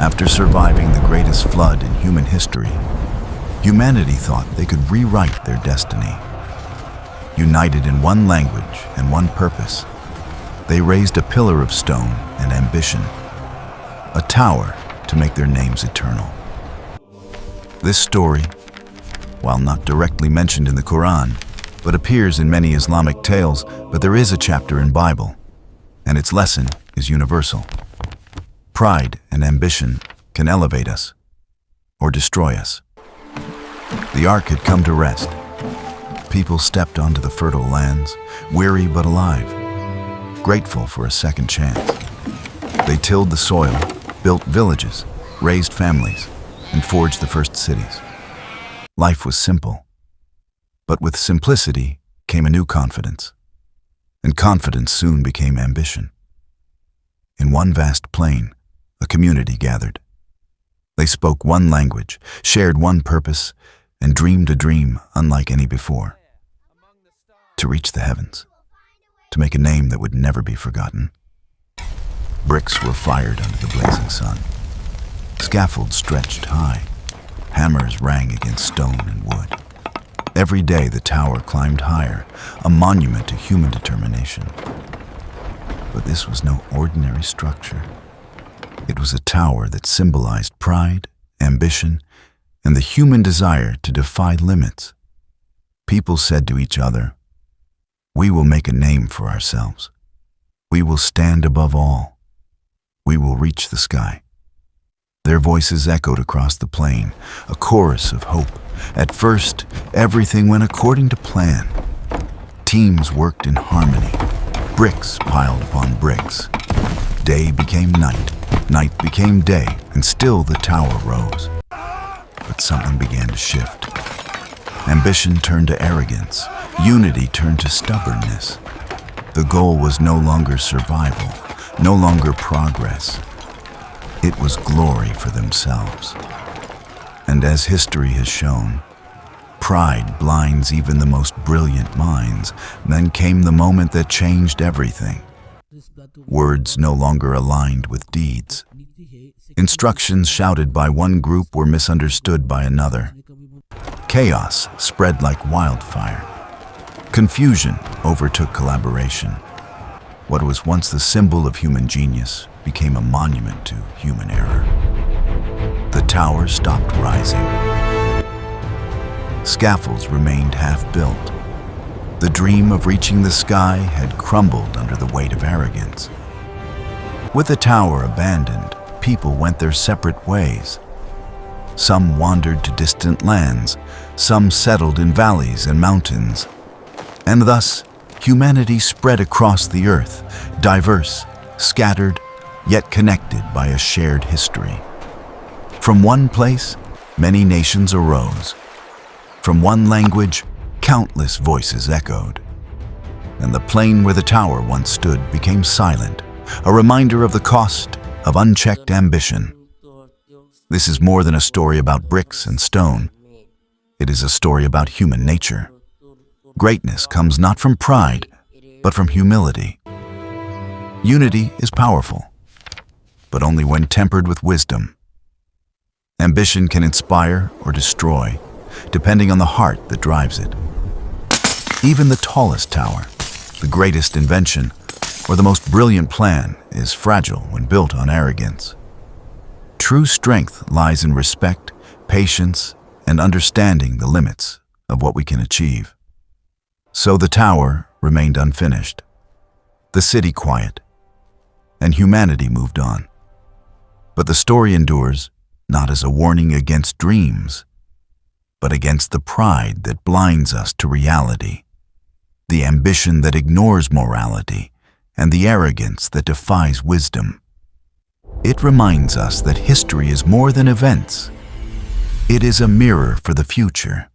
After surviving the greatest flood in human history, humanity thought they could rewrite their destiny. United in one language and one purpose, they raised a pillar of stone and ambition, a tower to make their names eternal. This story, while not directly mentioned in the Quran, but appears in many Islamic tales, but there is a chapter in Bible, and its lesson is universal. Pride and ambition can elevate us or destroy us. The ark had come to rest. People stepped onto the fertile lands, weary but alive, grateful for a second chance. They tilled the soil, built villages, raised families, and forged the first cities. Life was simple, but with simplicity came a new confidence, and confidence soon became ambition. In one vast plain, a community gathered. They spoke one language, shared one purpose, and dreamed a dream unlike any before. To reach the heavens, to make a name that would never be forgotten. Bricks were fired under the blazing sun. Scaffolds stretched high. Hammers rang against stone and wood. Every day the tower climbed higher, a monument to human determination. But this was no ordinary structure. It was a tower that symbolized pride, ambition, and the human desire to defy limits. People said to each other, "We will make a name for ourselves. We will stand above all. We will reach the sky." Their voices echoed across the plain, a chorus of hope. At first, everything went according to plan. Teams worked in harmony, bricks piled upon bricks. Day became night, night became day, and still the tower rose. But something began to shift. Ambition turned to arrogance, unity turned to stubbornness. The goal was no longer survival, no longer progress. It was glory for themselves. And as history has shown, pride blinds even the most brilliant minds. Then came the moment that changed everything. Words no longer aligned with deeds. Instructions shouted by one group were misunderstood by another. Chaos spread like wildfire. Confusion overtook collaboration. What was once the symbol of human genius became a monument to human error. The tower stopped rising. Scaffolds remained half-built. The dream of reaching the sky had crumbled under the weight of arrogance. With the tower abandoned, people went their separate ways. Some wandered to distant lands, some settled in valleys and mountains. And thus, humanity spread across the earth, diverse, scattered, yet connected by a shared history. From one place, many nations arose. From one language, countless voices echoed. And the plain where the tower once stood became silent, a reminder of the cost of unchecked ambition. This is more than a story about bricks and stone. It is a story about human nature. Greatness comes not from pride, but from humility. Unity is powerful, but only when tempered with wisdom. Ambition can inspire or destroy, depending on the heart that drives it. Even the tallest tower, the greatest invention, or the most brilliant plan is fragile when built on arrogance. True strength lies in respect, patience, and understanding the limits of what we can achieve. So the tower remained unfinished, the city quiet, and humanity moved on. But the story endures not as a warning against dreams, but against the pride that blinds us to reality, the ambition that ignores morality, and the arrogance that defies wisdom. It reminds us that history is more than events. It is a mirror for the future.